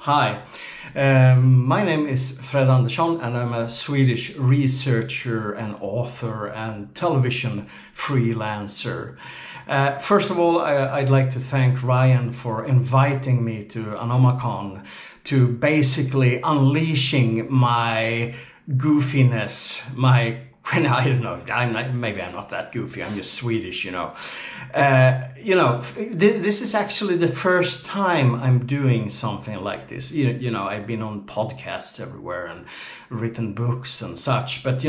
Hi, my name is Andersson and I'm a Swedish researcher and author and television freelancer. First of all, I'd like to thank Ryan for inviting me to Anomacon to basically unleashing my goofiness, I don't know, maybe I'm not that goofy, I'm just Swedish, this is actually the first time I'm doing something like this. I've been on podcasts everywhere and written books and such, but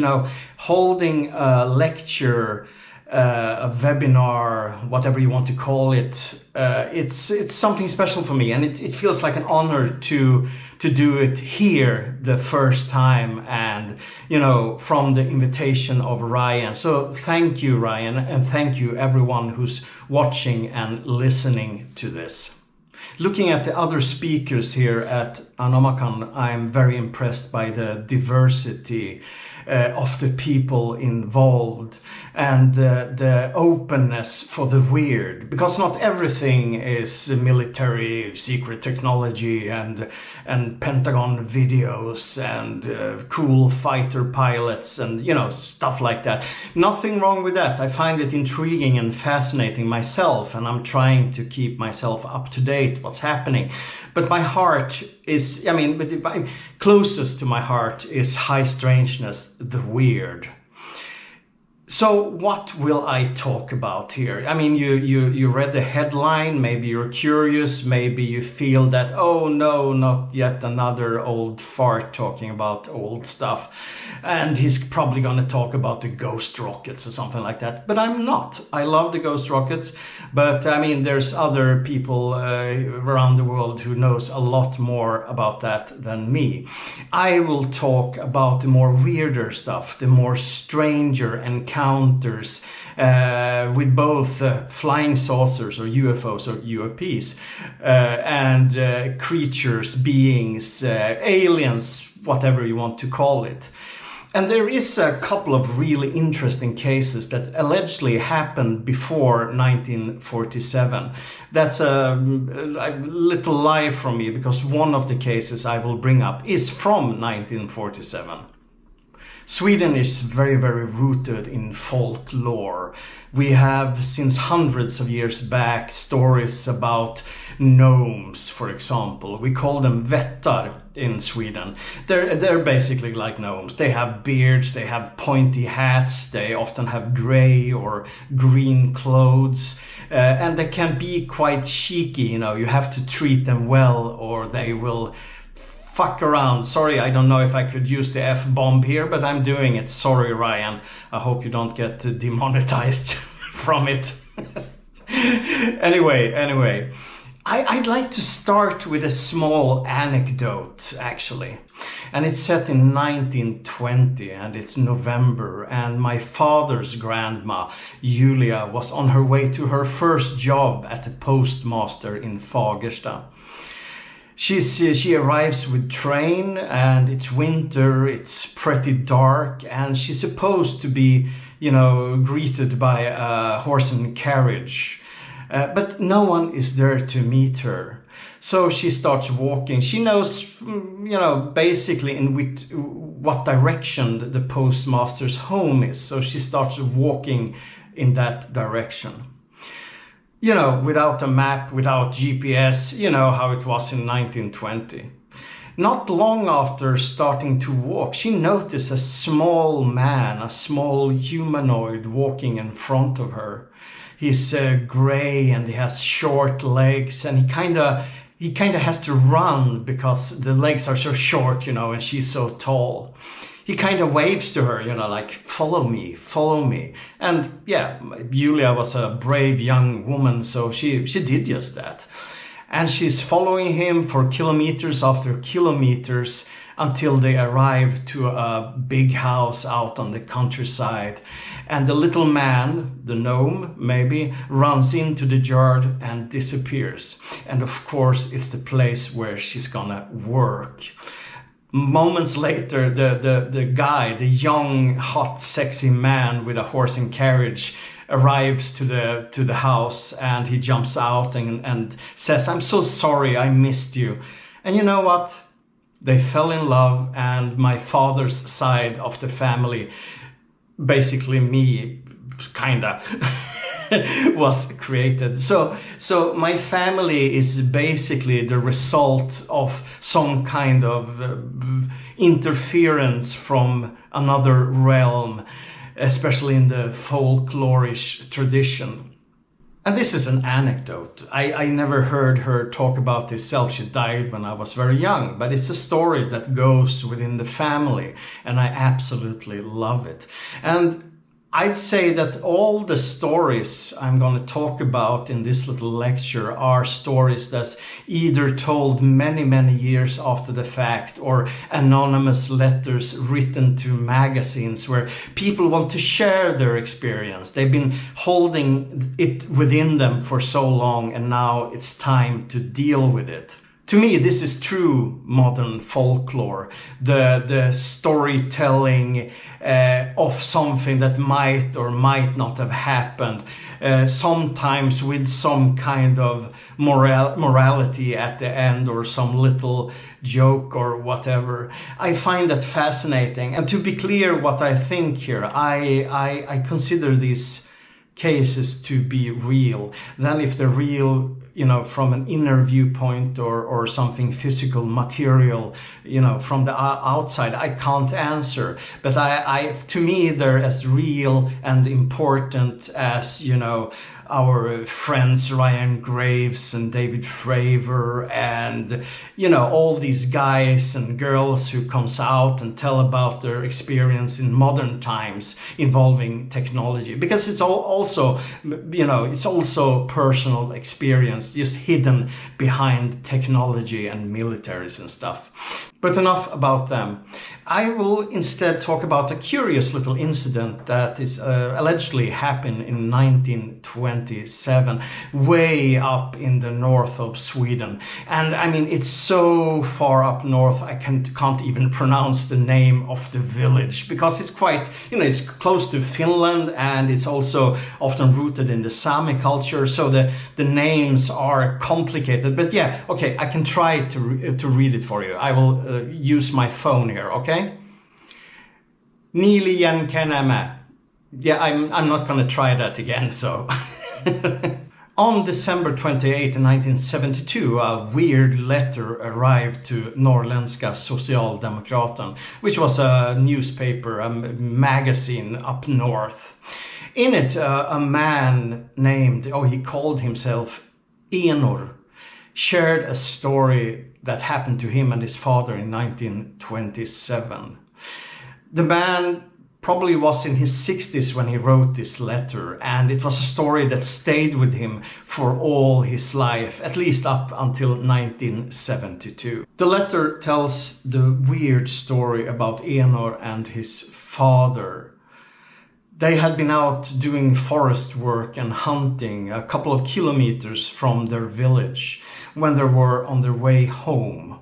holding a lecture, a webinar, whatever you want to call it, it's something special for me, and it feels like an honor to do it here the first time, and from the invitation of Ryan. So thank you, Ryan, and thank you everyone who's watching and listening to this. Looking at the other speakers here at Anomacon, I'm very impressed by the diversity of the people involved and the openness for the weird, because not everything is military secret technology and Pentagon videos and cool fighter pilots and stuff like that. Nothing wrong with that. I find it intriguing and fascinating myself, and I'm trying to keep myself up to date what's happening. But my heart is, closest to my heart is high strangeness, the weird. So what will I talk about here? You read the headline, maybe you're curious, maybe you feel that, oh no, not yet another old fart talking about old stuff. And he's probably going to talk about the ghost rockets or something like that. But I'm not. I love the ghost rockets. But there's other people around the world who knows a lot more about that than me. I will talk about the more weirder stuff, the more stranger encounters with both flying saucers or UFOs or UAPs and creatures, beings, aliens, whatever you want to call it. And there is a couple of really interesting cases that allegedly happened before 1947. That's a little lie from me, because one of the cases I will bring up is from 1947. Sweden is very, very rooted in folklore. We have, since hundreds of years back, stories about gnomes, for example. We call them vättar in Sweden. They're basically like gnomes. They have beards, they have pointy hats, they often have gray or green clothes, and they can be quite cheeky. You have to treat them well or they will fuck around. Sorry, I don't know if I could use the F-bomb here, but I'm doing it. Sorry, Ryan. I hope you don't get demonetized from it. Anyway, I'd like to start with a small anecdote, actually. And it's set in 1920, and it's November, and my father's grandma, Julia, was on her way to her first job at the postmaster in Fagersta. She arrives with train, and it's winter, it's pretty dark, and she's supposed to be, greeted by a horse and carriage. But no one is there to meet her. So she starts walking. She knows, basically in what direction the postmaster's home is. So she starts walking in that direction. Without a map, without GPS, how it was in 1920. Not long after starting to walk, she noticed a small man, a small humanoid walking in front of her. He's gray and he has short legs, and he kind of has to run because the legs are so short, and she's so tall. He kind of waves to her, like, follow me. And yeah, Julia was a brave young woman, so she did just that. And she's following him for kilometers after kilometers until they arrive to a big house out on the countryside. And the little man, the gnome maybe, runs into the yard and disappears. And of course, it's the place where she's gonna work. Moments later, the guy, the young, hot, sexy man with a horse and carriage, arrives to the house, and he jumps out and says, "I'm so sorry, I missed you." And you know what? They fell in love, and my father's side of the family, basically me, kinda, was created. So my family is basically the result of some kind of interference from another realm, especially in the folklorish tradition. And this is an anecdote. I never heard her talk about herself. She died when I was very young, but it's a story that goes within the family, and I absolutely love it. And I'd say that all the stories I'm going to talk about in this little lecture are stories that's either told many, many years after the fact, or anonymous letters written to magazines where people want to share their experience. They've been holding it within them for so long, and now it's time to deal with it. To me, this is true modern folklore, the storytelling of something that might or might not have happened, sometimes with some kind of morality at the end, or some little joke or whatever. I find that fascinating. And to be clear what I think here, I consider these cases to be real. Then if they're real, from an inner viewpoint or something physical, material, from the outside, I can't answer. But to me, they're as real and important as, our friends Ryan Graves and David Fravor and, all these guys and girls who comes out and tell about their experience in modern times involving technology. Because it's also, it's also personal experience, just hidden behind technology and militaries and stuff. But enough about them. I will instead talk about a curious little incident that is allegedly happened in 1927, way up in the north of Sweden. And I mean, it's so far up north, I can't even pronounce the name of the village, because it's quite, it's close to Finland, and it's also often rooted in the Sami culture. So the names are complicated. But yeah, okay, I can try to read it for you. I will use my phone here, okay? Niilian Kenämä. Yeah, I'm not going to try that again, so. On December 28, 1972, a weird letter arrived to Norrländska Socialdemokraten, which was a newspaper, a magazine up north. In it, a man named, he called himself Enor, shared a story that happened to him and his father in 1927. The man probably was in his 60s when he wrote this letter, and it was a story that stayed with him for all his life, at least up until 1972. The letter tells the weird story about Enor and his father. They had been out doing forest work and hunting a couple of kilometers from their village when they were on their way home.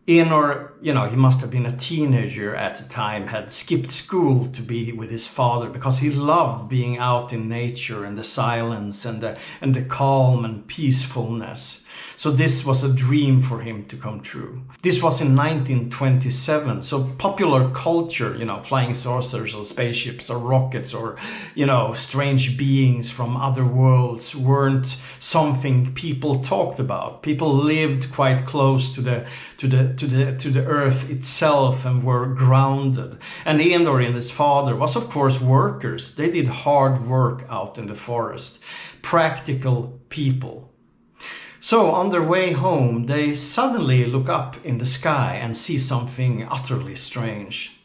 Enor, he must have been a teenager at the time, had skipped school to be with his father because he loved being out in nature and the silence and the calm and peacefulness. So this was a dream for him to come true. This was in 1927, so popular culture, flying saucers or spaceships or rockets or, strange beings from other worlds weren't something people talked about. People lived quite close to the earth itself and were grounded. And Enor and his father was, of course, workers. They did hard work out in the forest. Practical people. So on their way home, they suddenly look up in the sky and see something utterly strange.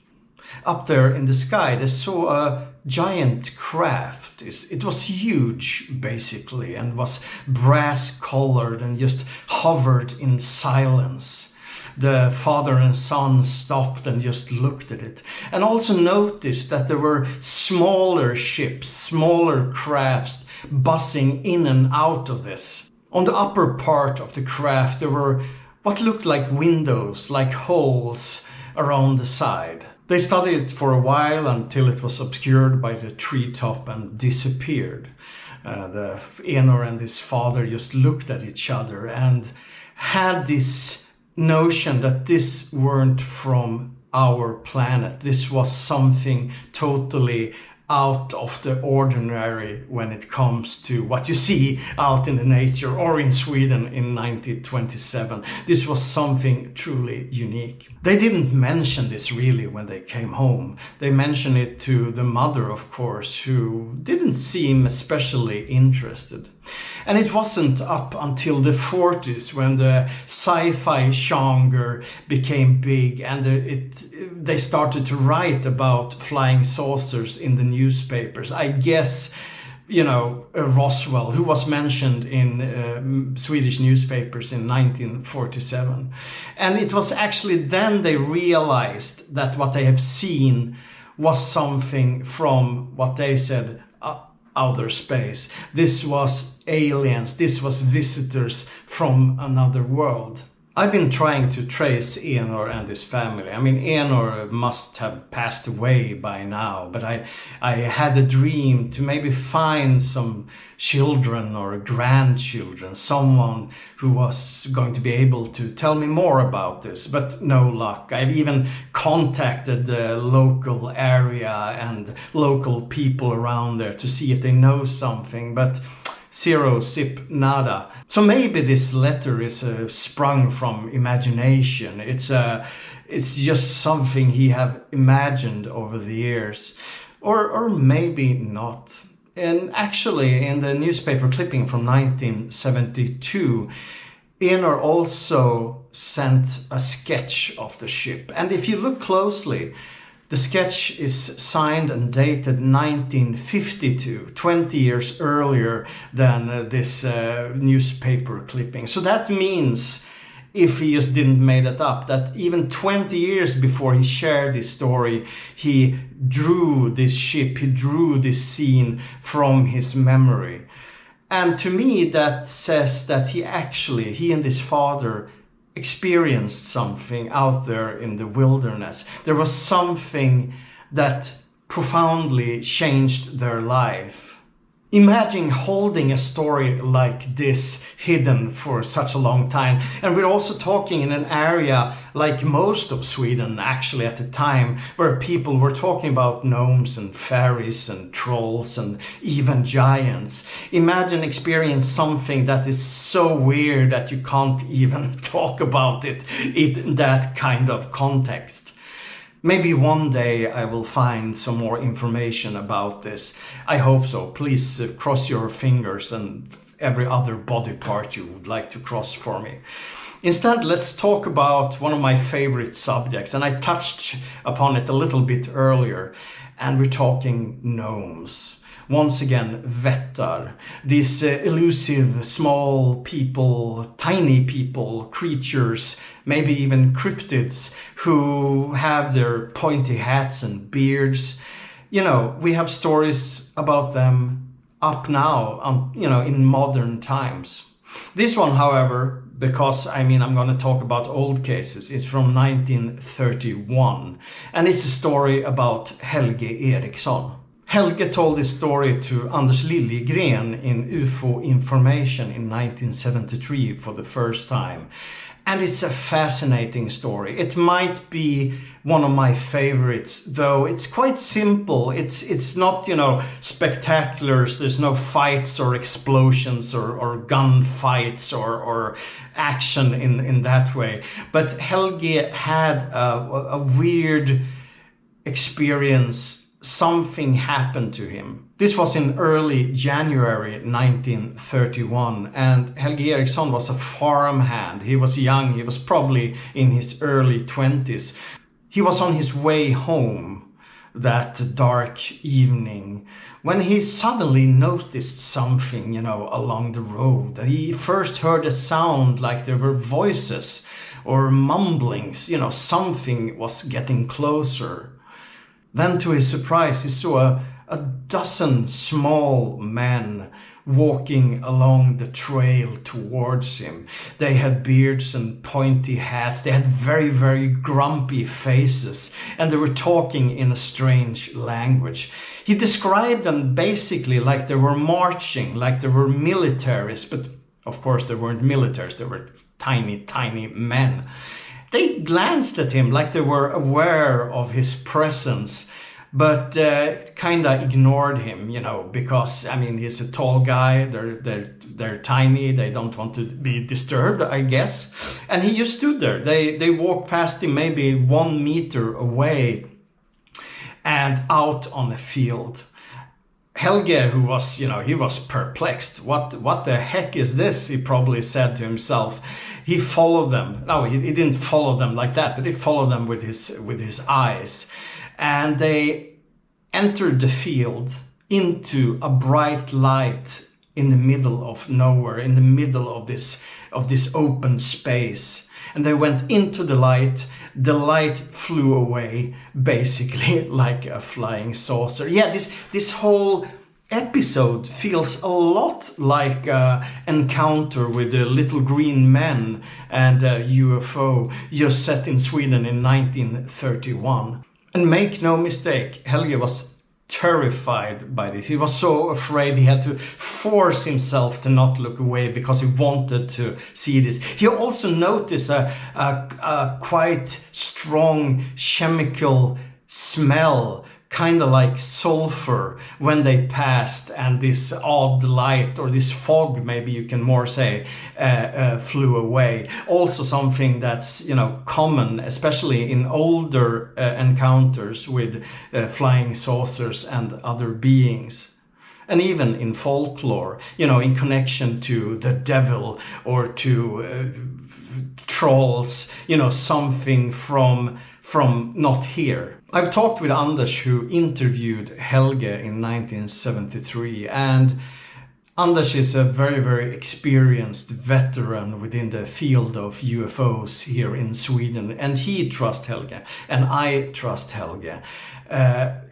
Up there in the sky, they saw a giant craft. It was huge, basically, and was brass-colored and just hovered in silence. The father and son stopped and just looked at it, and also noticed that there were smaller ships, smaller crafts buzzing in and out of this. On the upper part of the craft, there were what looked like windows, like holes around the side. They studied it for a while until it was obscured by the treetop and disappeared. The Enor and his father just looked at each other and had this notion that this weren't from our planet. This was something totally out of the ordinary when it comes to what you see out in the nature or in Sweden in 1927. This was something truly unique. They didn't mention this really when they came home. They mentioned it to the mother, of course, who didn't seem especially interested. And it wasn't up until the 40s when the sci-fi genre became big and they started to write about flying saucers in the newspapers. I guess, Roswell, who was mentioned in Swedish newspapers in 1947. And it was actually then they realized that what they have seen was something from what they said outer space. This was aliens, this was visitors from another world. I've been trying to trace Enor and his family. I mean, Enor must have passed away by now, but I had a dream to maybe find some children or grandchildren, someone who was going to be able to tell me more about this, but no luck. I've even contacted the local area and local people around there to see if they know something, but zero, zip, nada. So maybe this letter is sprung from imagination. It's just something he have imagined over the years, or maybe not. And actually, in the newspaper clipping from 1972, Enor also sent a sketch of the ship. And if you look closely, the sketch is signed and dated 1952, 20 years earlier than this newspaper clipping. So that means, if he just didn't make it up, that even 20 years before he shared this story, he drew this ship, he drew this scene from his memory. And to me, that says that he and his father experienced something out there in the wilderness. There was something that profoundly changed their life. Imagine holding a story like this hidden for such a long time. And we're also talking in an area like most of Sweden actually at the time, where people were talking about gnomes and fairies and trolls and even giants. Imagine experiencing something that is so weird that you can't even talk about it in that kind of context. Maybe one day I will find some more information about this. I hope so. Please cross your fingers and every other body part you would like to cross for me. Instead, let's talk about one of my favorite subjects, and I touched upon it a little bit earlier, and we're talking gnomes. Once again, Vättar, these elusive small people, tiny people, creatures, maybe even cryptids, who have their pointy hats and beards. We have stories about them up now, in modern times. This one, however, because I'm going to talk about old cases, is from 1931, and it's a story about Helge Eriksson. Helge told this story to Anders Liljegren in UFO Information in 1973 for the first time. And it's a fascinating story. It might be one of my favorites, though it's quite simple. It's not, spectacular. There's no fights or explosions or gun fights or action in that way. But Helge had a weird experience. Something happened to him. This was in early January 1931, and Helge Eriksson was a farmhand. He was young, he was probably in his early 20s. He was on his way home that dark evening when he suddenly noticed something, along the road. He first heard a sound like there were voices or mumblings, something was getting closer. Then, to his surprise, he saw a dozen small men walking along the trail towards him. They had beards and pointy hats. They had very, very grumpy faces, and they were talking in a strange language. He described them basically like they were marching, like they were militaries, but of course they weren't militaries. They were tiny men. They glanced at him like they were aware of his presence, but kind of ignored him, because, I mean, he's a tall guy, they're tiny, they don't want to be disturbed, I guess. And he just stood there. They walked past him maybe 1 meter away and out on a field. Helge, who was, he was perplexed. What the heck is this? He probably said to himself. He followed them. No, he didn't follow them like that, but he followed them with his eyes. And they entered the field into a bright light in the middle of nowhere, in the middle of this open space. And they went into the light. The light flew away, basically like a flying saucer. Yeah, this whole episode feels a lot like an encounter with the little green men and a UFO just set in Sweden in 1931. And make no mistake, Helge was terrified by this. He was so afraid he had to force himself to not look away because he wanted to see this. He also noticed a quite strong chemical smell, kind of like sulfur, when they passed, and this odd light, or this fog, maybe you can more say, flew away. Also something that's, common, especially in older encounters with flying saucers and other beings. And even in folklore, in connection to the devil or to trolls, something from not here. I've talked with Anders, who interviewed Helge in 1973, and Anders is a very, very experienced veteran within the field of UFOs here in Sweden, and he trusts Helge, and I trust Helge.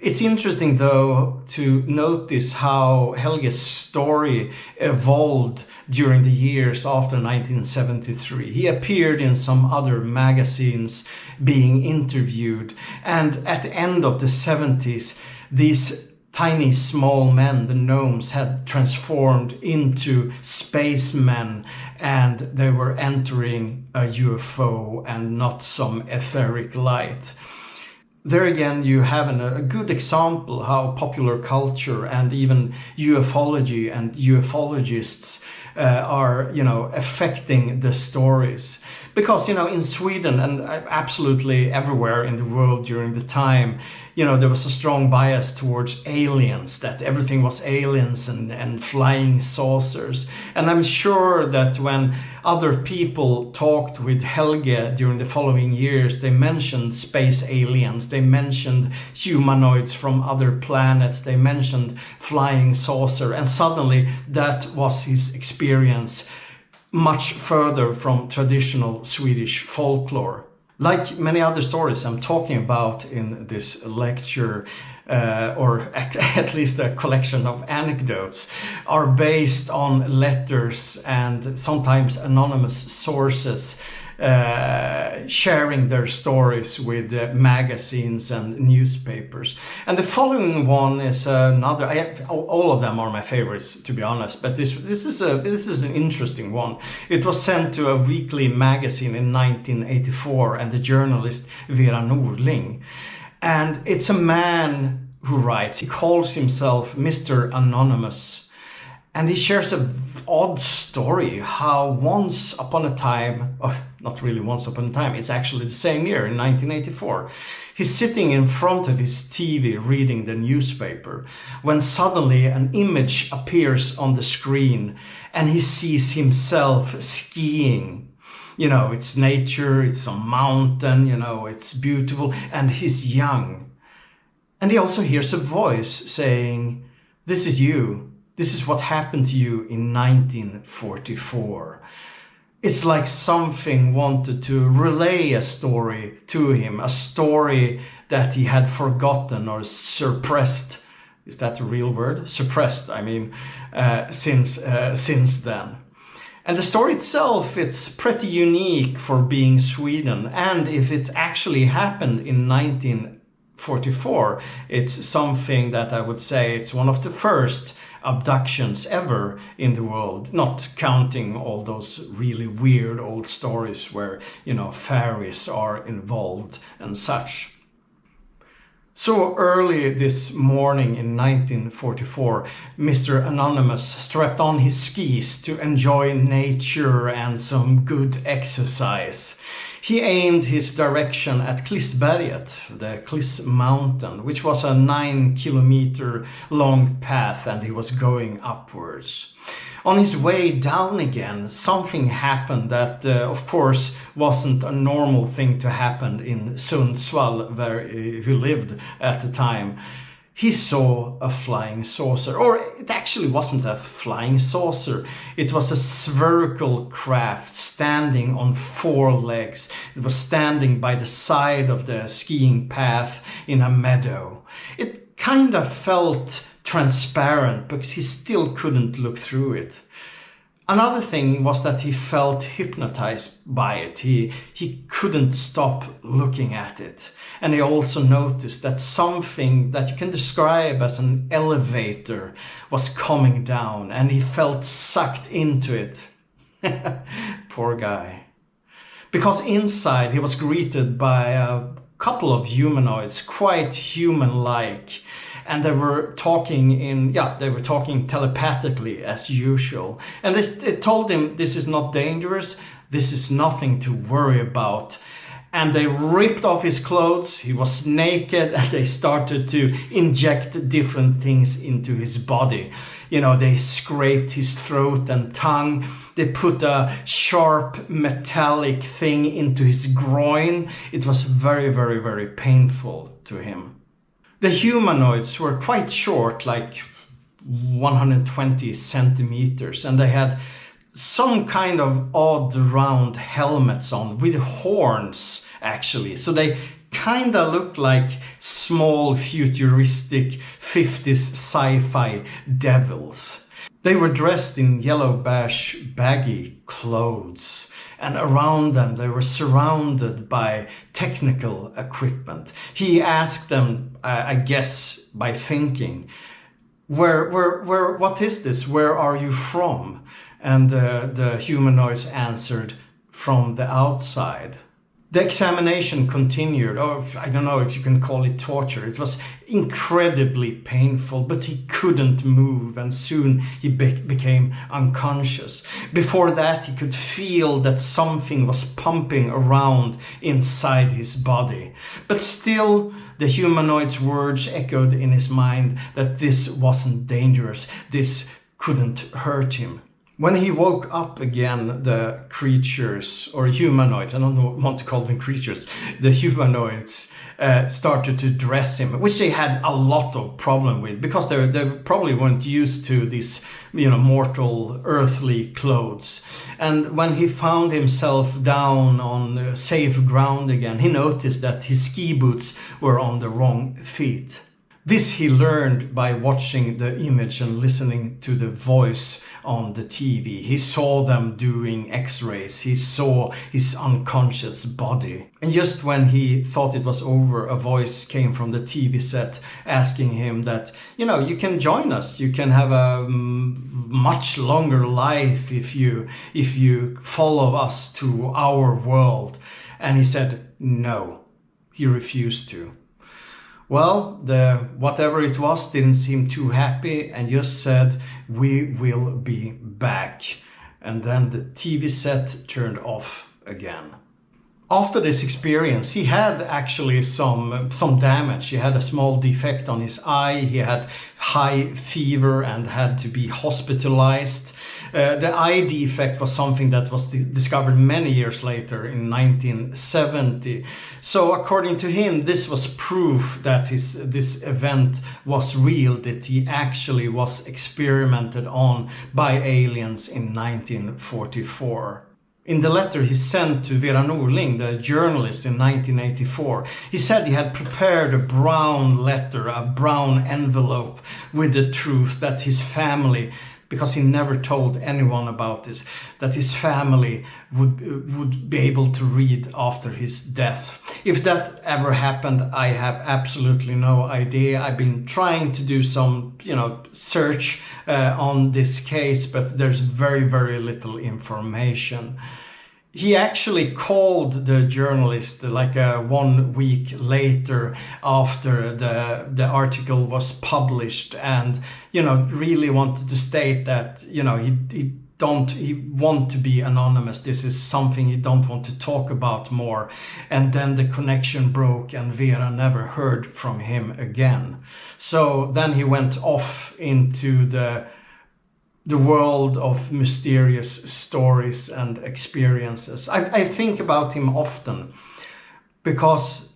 It's interesting, though, to notice how Helge's story evolved during the years after 1973. He appeared in some other magazines being interviewed, and at the end of the 70s, these tiny small men, the gnomes, had transformed into spacemen, and they were entering a UFO and not some etheric light. There again, you have a good example how popular culture and even ufology and ufologists are, affecting the stories. Because, in Sweden and absolutely everywhere in the world during the time, there was a strong bias towards aliens, that everything was aliens and flying saucers. And I'm sure that when other people talked with Helge during the following years, they mentioned space aliens, they mentioned humanoids from other planets, they mentioned flying saucer, and suddenly that was his experience, much further from traditional Swedish folklore. Like many other stories I'm talking about in this lecture, or at least a collection of anecdotes, are based on letters and sometimes anonymous sources sharing their stories with magazines and newspapers. And the following one is another. All of them are my favorites, to be honest, but this is an interesting one. It was sent to a weekly magazine in 1984, and the journalist Vera Norling. And it's a man who writes. He calls himself Mr. Anonymous. And he shares an odd story how once upon a time, or not really once upon a time, it's actually the same year in 1984, he's sitting in front of his TV reading the newspaper when suddenly an image appears on the screen and he sees himself skiing. It's nature, it's a mountain, it's beautiful, and he's young. And he also hears a voice saying, "This is you. This is what happened to you in 1944. It's like something wanted to relay a story to him, a story that he had forgotten or suppressed. Is that a real word? Suppressed, since then. And the story itself, it's pretty unique for being Sweden. And if it actually happened in 1944, it's something that I would say it's one of the first abductions ever in the world, not counting all those really weird old stories where, fairies are involved and such. So early this morning in 1944, Mr. Anonymous strapped on his skis to enjoy nature and some good exercise. He aimed his direction at Klissberget, the Kliss mountain, which was a 9-kilometer long path, and he was going upwards. On his way down again, something happened that, of course, wasn't a normal thing to happen in Sundsvall, where he lived at the time. He saw a flying saucer, or it actually wasn't a flying saucer. It was a spherical craft standing on 4 legs. It was standing by the side of the skiing path in a meadow. It kind of felt transparent, because he still couldn't look through it. Another thing was that he felt hypnotized by it. He couldn't stop looking at it. And he also noticed that something that you can describe as an elevator was coming down, and he felt sucked into it. Poor guy. Because inside he was greeted by a couple of humanoids, quite human-like. And they were talking telepathically as usual. And they told him, this is not dangerous, this is nothing to worry about. And they ripped off his clothes, he was naked, and they started to inject different things into his body. They scraped his throat and tongue, they put a sharp metallic thing into his groin. It was very, very, very painful to him. The humanoids were quite short, like 120 centimeters, and they had some kind of odd round helmets on with horns, actually. So they kind of looked like small futuristic 50s sci-fi devils. They were dressed in yellow beige baggy clothes. And around them they were surrounded by technical equipment. He asked them, I guess by thinking, what is this? Where are you from? And the humanoids answered, from the outside. The examination continued, or I don't know if you can call it torture. It was incredibly painful, but he couldn't move, and soon he became unconscious. Before that, he could feel that something was pumping around inside his body. But still, the humanoid's words echoed in his mind that this wasn't dangerous, this couldn't hurt him. When he woke up again, the creatures, or humanoids, I don't want to call them creatures, the humanoids started to dress him, which they had a lot of problem with, because they probably weren't used to these, mortal earthly clothes. And when he found himself down on safe ground again, he noticed that his ski boots were on the wrong feet. This he learned by watching the image and listening to the voice on the TV. He saw them doing x-rays. He saw his unconscious body. And just when he thought it was over, a voice came from the TV set asking him that, you can join us. You can have a much longer life if you follow us to our world. And he said no. He refused to. Well, whatever it was didn't seem too happy and just said, we will be back. And then the TV set turned off again. After this experience, he had actually some damage. He had a small defect on his eye. He had high fever and had to be hospitalized. The eye defect was something that was discovered many years later in 1970. So according to him, this was proof that this event was real, that he actually was experimented on by aliens in 1944. In the letter he sent to Vera Norling, the journalist, in 1984, he said he had prepared a brown letter, a brown envelope with the truth that his family because he never told anyone about this, that his family would be able to read after his death. If that ever happened, I have absolutely no idea. I've been trying to do some, search on this case, but there's very, very little information. He actually called the journalist like 1 week later after the article was published, and really wanted to state that he want to be anonymous. This is something he don't want to talk about more. And then the connection broke and Vera never heard from him again. So then he went off into the world of mysterious stories and experiences. I think about him often, because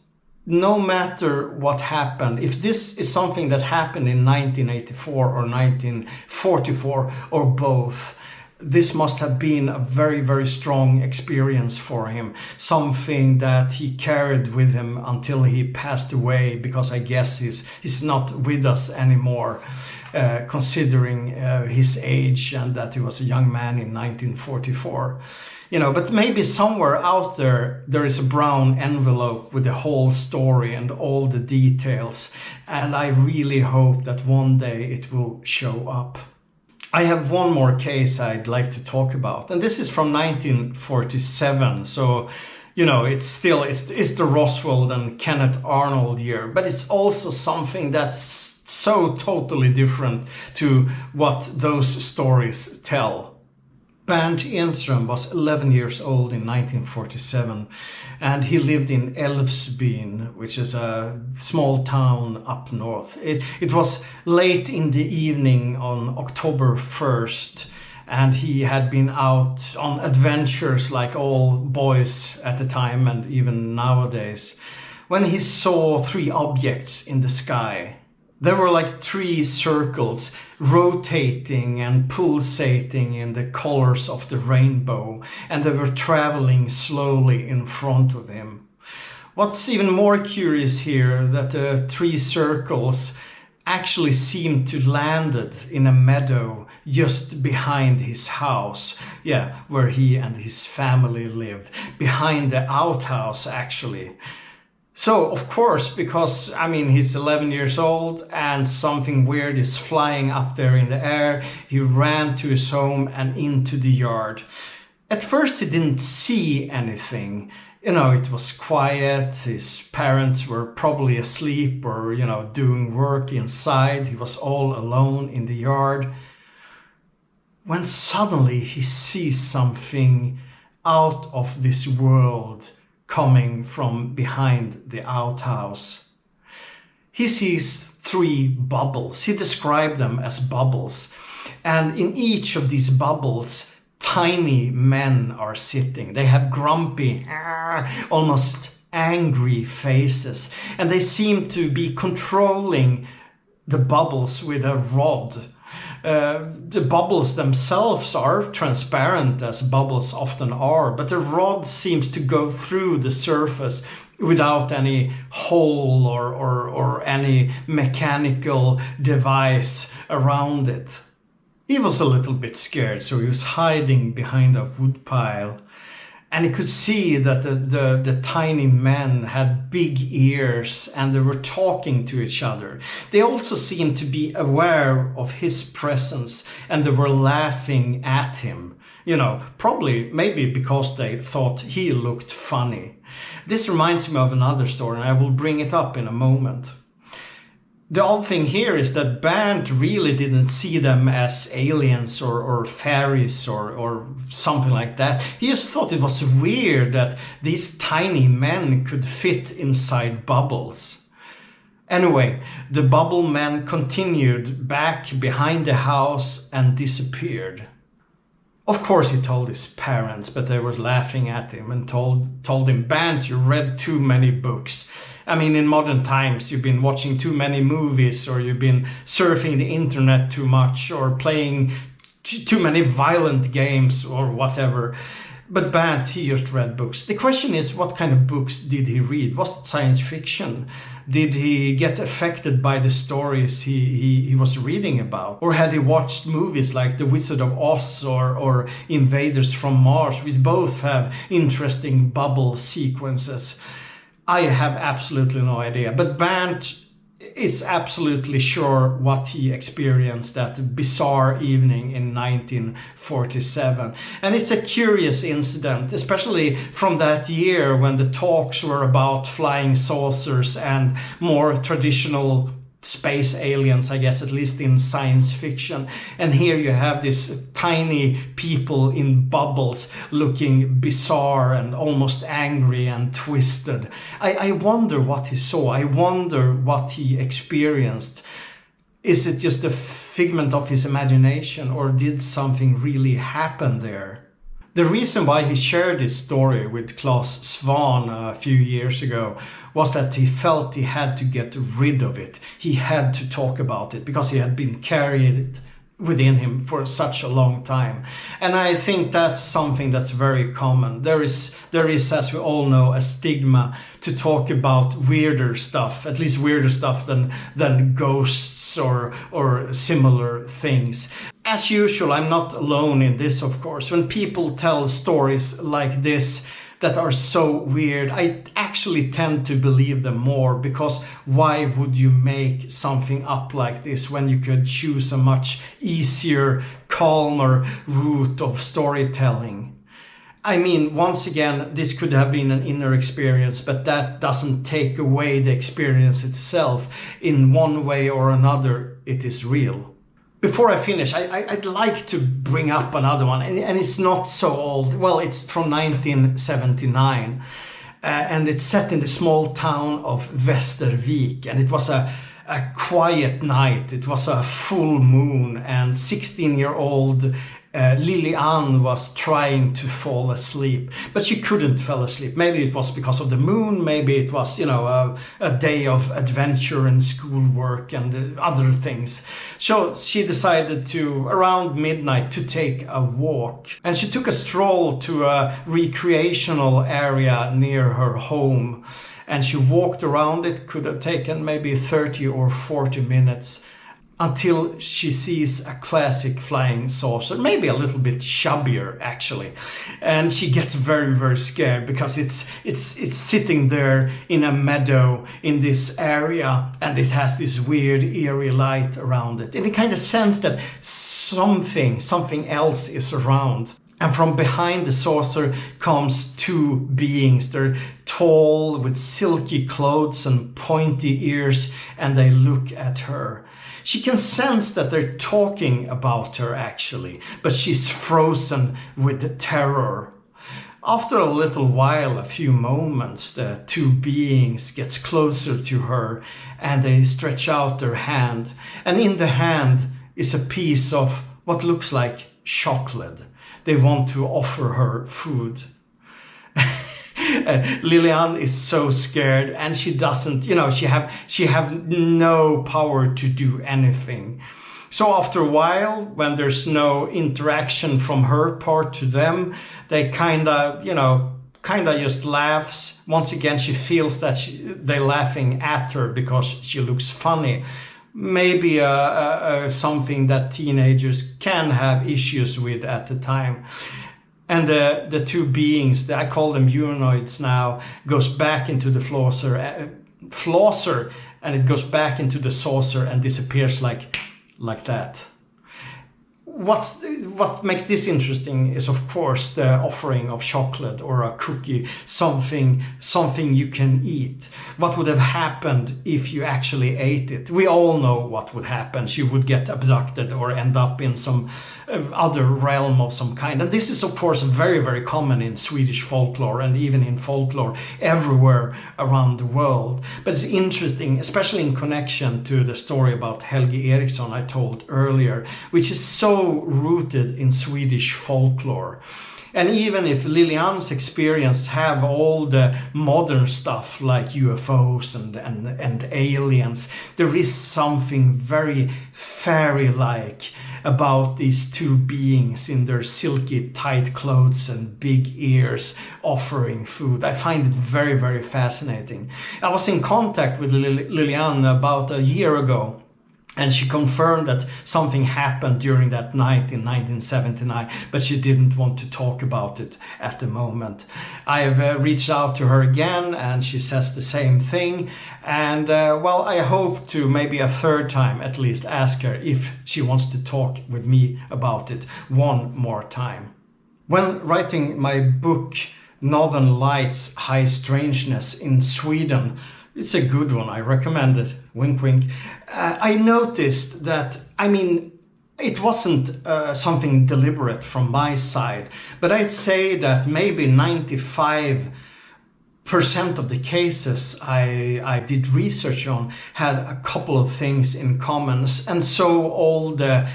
no matter what happened, if this is something that happened in 1984 or 1944 or both, this must have been a very, very strong experience for him. Something that he carried with him until he passed away, because I guess he's not with us anymore. Considering his age and that he was a young man in 1944. But maybe somewhere out there is a brown envelope with the whole story and all the details, and I really hope that one day it will show up. I have one more case I'd like to talk about, and this is from 1947, so it's the Roswell and Kenneth Arnold year, but it's also something that's so totally different to what those stories tell. Bernd Enström was 11 years old in 1947, and he lived in Älvsbyn, which is a small town up north. It was late in the evening on October 1st, and he had been out on adventures like all boys at the time and even nowadays, when he saw 3 objects in the sky. There were like 3 circles rotating and pulsating in the colors of the rainbow, and they were traveling slowly in front of him. What's even more curious here, that the 3 circles actually seemed to landed in a meadow just behind his house, where he and his family lived, behind the outhouse actually. So, of course, because, he's 11 years old and something weird is flying up there in the air, he ran to his home and into the yard. At first, he didn't see anything. It was quiet. His parents were probably asleep or, doing work inside. He was all alone in the yard. When suddenly he sees something out of this world coming from behind the outhouse. He sees 3 bubbles. He described them as bubbles. And in each of these bubbles, tiny men are sitting. They have grumpy, almost angry faces. And they seem to be controlling the bubbles with a rod. The bubbles themselves are transparent, as bubbles often are, but the rod seems to go through the surface without any hole or any mechanical device around it. He was a little bit scared, so he was hiding behind a woodpile. And he could see that the tiny men had big ears and they were talking to each other. They also seemed to be aware of his presence and they were laughing at him. Probably maybe because they thought he looked funny. This reminds me of another story, and I will bring it up in a moment. The odd thing here is that Bernd really didn't see them as aliens or fairies or something like that. He just thought it was weird that these tiny men could fit inside bubbles. Anyway, the bubble men continued back behind the house and disappeared. Of course he told his parents, but they were laughing at him and told him, "Bernd, you read too many books. In modern times, you've been watching too many movies, or you've been surfing the internet too much, or playing too many violent games, or whatever." But Bernd, he just read books. The question is, what kind of books did he read? Was it science fiction? Did he get affected by the stories he was reading about? Or had he watched movies like The Wizard of Oz or Invaders from Mars, which both have interesting bubble sequences? I have absolutely no idea. But Bernd is absolutely sure what he experienced that bizarre evening in 1947. And it's a curious incident, especially from that year when the talks were about flying saucers and more traditional space aliens, I guess, at least in science fiction. And here you have this tiny people in bubbles looking bizarre and almost angry and twisted. I wonder what he saw. I wonder what he experienced. Is it just a figment of his imagination, or did something really happen there? The reason why he shared this story with Claes Svan a few years ago was that he felt he had to get rid of it. He had to talk about it because he had been carried within him for such a long time. And I think that's something that's very common. There is, as we all know, a stigma to talk about weirder stuff, at least weirder stuff than ghosts or similar things. As usual, I'm not alone in this, of course. When people tell stories like this that are so weird, I actually tend to believe them more, because why would you make something up like this when you could choose a much easier, calmer route of storytelling? I mean, once again, this could have been an inner experience, but that doesn't take away the experience itself. In one way or another, it is real. Before I finish, I'd like to bring up another one, and it's not so old. Well, it's from 1979, and it's set in the small town of Västervik, and it was a quiet night. It was a full moon, and 16-year-old Lilian was trying to fall asleep, but she couldn't fall asleep. Maybe it was because of the moon, maybe it was, a day of adventure and schoolwork and other things. So she decided to, around midnight, to take a walk. And she took a stroll to a recreational area near her home. And she walked around it, could have taken maybe 30 or 40 minutes, until she sees a classic flying saucer, maybe a little bit chubbier actually. And she gets very, very scared because it's sitting there in a meadow in this area, and it has this weird eerie light around it. And it kind of sense that something else is around. And from behind the saucer comes two beings. They're tall with silky clothes and pointy ears, and they look at her. She can sense that they're talking about her actually, but she's frozen with terror. After a little while, a few moments, the two beings gets closer to her, and they stretch out their hand. And in the hand is a piece of what looks like chocolate. They want to offer her food. Lilian is so scared, and she doesn't, she have no power to do anything. So after a while, when there's no interaction from her part to them, they kind of just laughs. Once again, she feels that they're laughing at her because she looks funny. Maybe something that teenagers can have issues with at the time. And the two beings, I call them humanoids now, goes back into the flosser, and it goes back into the saucer and disappears like that. What makes this interesting is, of course, the offering of chocolate or a cookie, something you can eat. What would have happened if you actually ate it? We all know what would happen. She would get abducted or end up in some other realm of some kind. And this is, of course, very, very common in Swedish folklore and even in folklore everywhere around the world. But it's interesting, especially in connection to the story about Helge Eriksson I told earlier, which is so rooted in Swedish folklore. And even if Lilian's experience have all the modern stuff like UFOs and aliens, there is something very fairy-like about these two beings in their silky tight clothes and big ears offering food. I find it very, very fascinating. I was in contact with Liliane about a year ago, and she confirmed that something happened during that night in 1979, but she didn't want to talk about it at the moment. I have reached out to her again, and she says the same thing. And well, I hope to maybe a third time at least ask her if she wants to talk with me about it one more time. When writing my book, Northern Lights, High Strangeness in Sweden, it's a good one, I recommend it, wink wink. I noticed that, it wasn't something deliberate from my side, but I'd say that maybe 95% of the cases I did research on had a couple of things in common, and so all the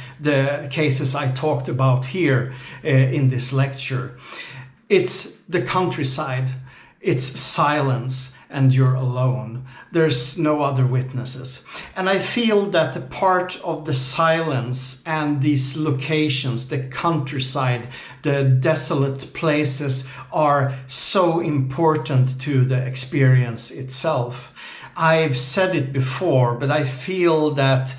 cases I talked about here in this lecture. It's the countryside, it's silence, and you're alone. There's no other witnesses. And I feel that a part of the silence and these locations, the countryside, the desolate places, are so important to the experience itself. I've said it before, but I feel that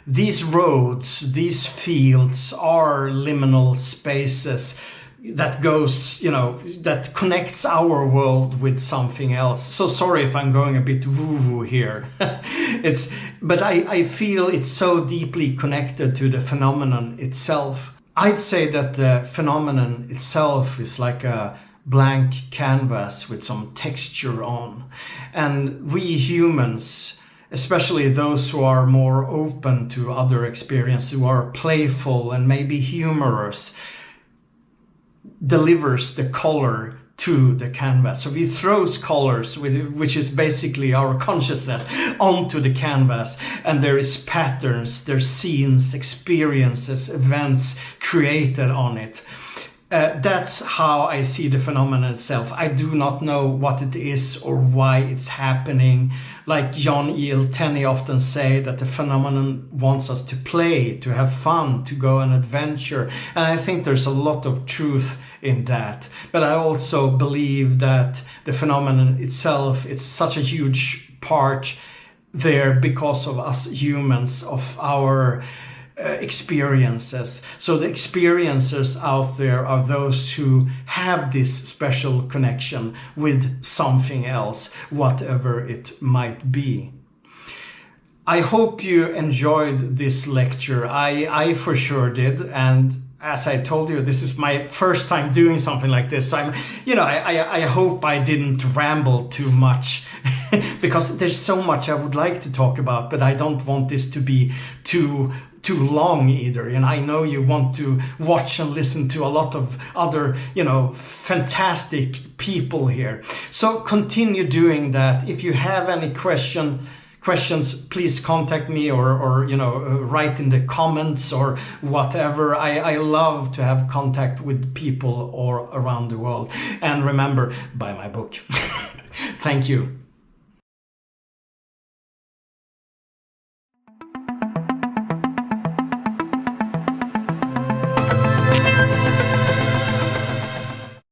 these roads, these fields are liminal spaces that goes, that connects our world with something else. So sorry if I'm going a bit woo-woo here. But I feel it's so deeply connected to the phenomenon itself. I'd say that the phenomenon itself is like a blank canvas with some texture on. And we humans, especially those who are more open to other experiences, who are playful and maybe humorous, delivers the color to the canvas. So we throws colors, which is basically our consciousness, onto the canvas, and there is patterns, there's scenes, experiences, events created on it. That's how I see the phenomenon itself. I do not know what it is or why it's happening. Like John E.L. Tenney often say that the phenomenon wants us to play, to have fun, to go on adventure. And I think there's a lot of truth in that. But I also believe that the phenomenon itself, it's such a huge part there because of us humans, of our experiences. So the experiencers out there are those who have this special connection with something else, whatever it might be. I hope you enjoyed this lecture. I for sure did, and as I told you, this is my first time doing something like this. So I hope I didn't ramble too much because there's so much I would like to talk about, but I don't want this to be too long either. And I know you want to watch and listen to a lot of other, fantastic people here. So continue doing that. If you have any questions, please contact me or write in the comments or whatever. I love to have contact with people or around the world. And remember, buy my book. Thank you.